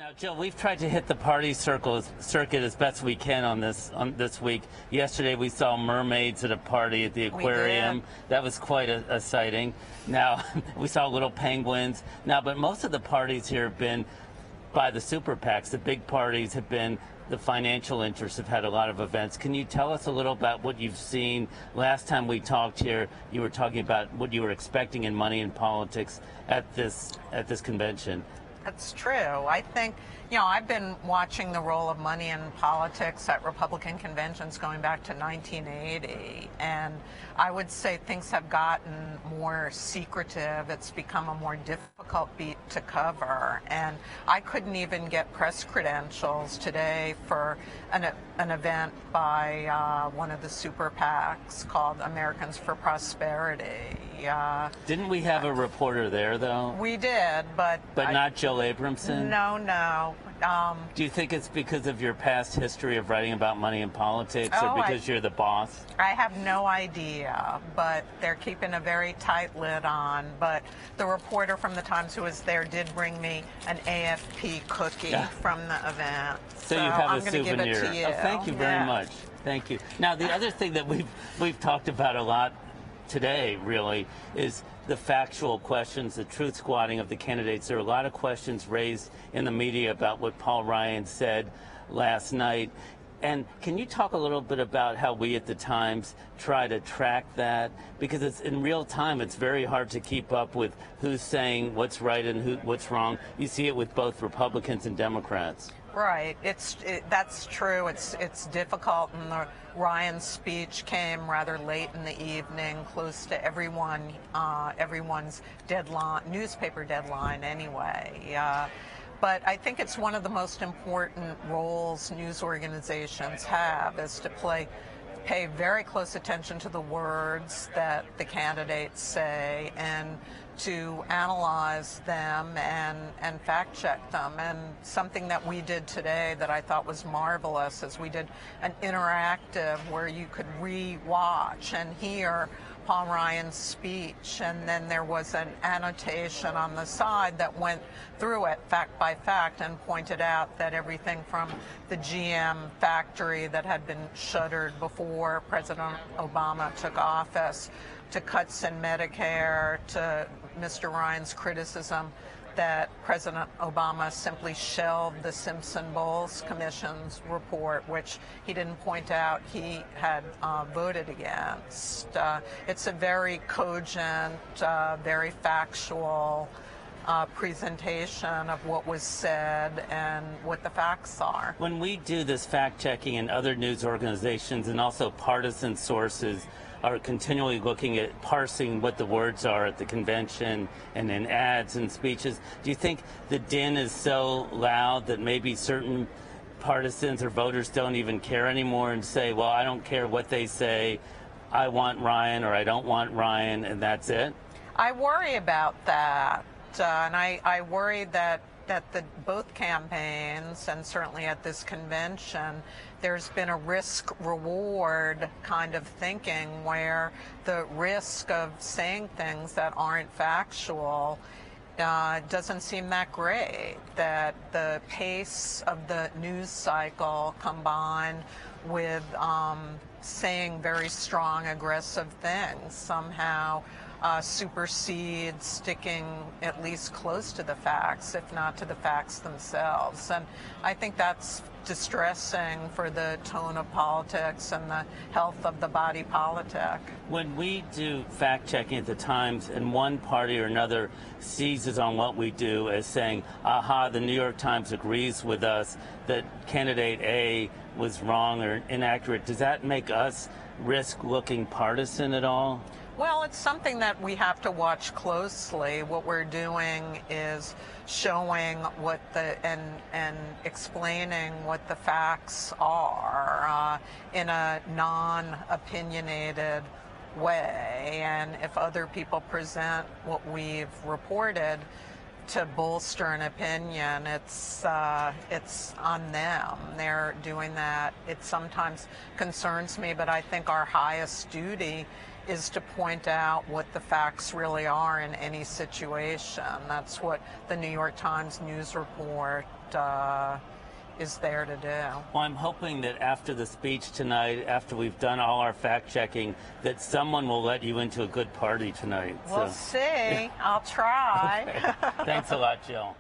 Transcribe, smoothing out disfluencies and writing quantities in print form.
Now, Jill, we've tried to hit the party circuit as best we can on this week. Yesterday, we saw mermaids at a party at the aquarium. That was quite a sighting. Now, we saw little penguins. Now, but most of the parties here have been by the super PACs. The big parties have been the financial interests have had a lot of events. Can you tell us a little about what you've seen? Last time we talked here, you were talking about what you were expecting in money and politics at this convention. That's true. I think, I've been watching the role of money in politics at Republican conventions going back to 1980, and I would say things have gotten more secretive. It's become a more difficult beat to cover, and I couldn't even get press credentials today for an event by one of the super PACs called Americans for Prosperity. Didn't we have a reporter there, though? We did, but not Jill Abramson? No. Do you think it's because of your past history of writing about money and politics, or because you're the boss? I have no idea, but they're keeping a very tight lid on. But the reporter from the Times who was there did bring me an AFP cookie from the event. So you have I'm a souvenir. Give it to you. Oh, thank you very much. Thank you. Now, the other thing that we've talked about a lot today, really, is the factual questions, the truth squatting of the candidates. There are a lot of questions raised in the media about what Paul Ryan said last night. And can you talk a little bit about how we at the Times try to track that? Because it's in real time, it's very hard to keep up with who's saying what's right and what's wrong. You see it with both Republicans and Democrats. Right. That's true. It's difficult, and the Ryan speech came rather late in the evening, close to everyone's newspaper deadline anyway. But I think it's one of the most important roles news organizations have, is to pay very close attention to the words that the candidates say and to analyze them and fact check them. And something that we did today that I thought was marvelous is we did an interactive where you could re-watch and hear Paul Ryan's speech, and then there was an annotation on the side that went through it fact by fact and pointed out that everything from the GM factory that had been shuttered before President Obama took office, to cuts in Medicare, to Mr. Ryan's criticism that President Obama simply shelved the Simpson-Bowles Commission's report, which he didn't point out he had voted against. It's a very cogent, very factual presentation of what was said and what the facts are. When we do this fact-checking in other news organizations and also partisan sources are continually looking at parsing what the words are at the convention and in ads and speeches, do you think the din is so loud that maybe certain partisans or voters don't even care anymore and say, well, I don't care what they say, I want Ryan or I don't want Ryan, and that's it? I worry about that, and I worry that both campaigns, and certainly at this convention, there's been a risk-reward kind of thinking where the risk of saying things that aren't factual doesn't seem that great, that the pace of the news cycle combined with saying very strong, aggressive things somehow supersedes sticking at least close to the facts, if not to the facts themselves. And I think that's distressing for the tone of politics and the health of the body politic. When we do fact-checking at the Times and one party or another seizes on what we do as saying, aha, the New York Times agrees with us that candidate A was wrong or inaccurate, does that make us risk looking partisan at all? Well, it's something that we have to watch closely. What we're doing is showing what and explaining what the facts are in a non-opinionated way. And if other people present what we've reported to bolster an opinion, it's on them. They're doing that. It sometimes concerns me, but I think our highest duty is to point out what the facts really are in any situation. That's what the New York Times news report is there to do. Well, I'm hoping that after the speech tonight, after we've done all our fact-checking, that someone will let you into a good party tonight. We'll see. I'll try. Okay. Thanks a lot, Jill.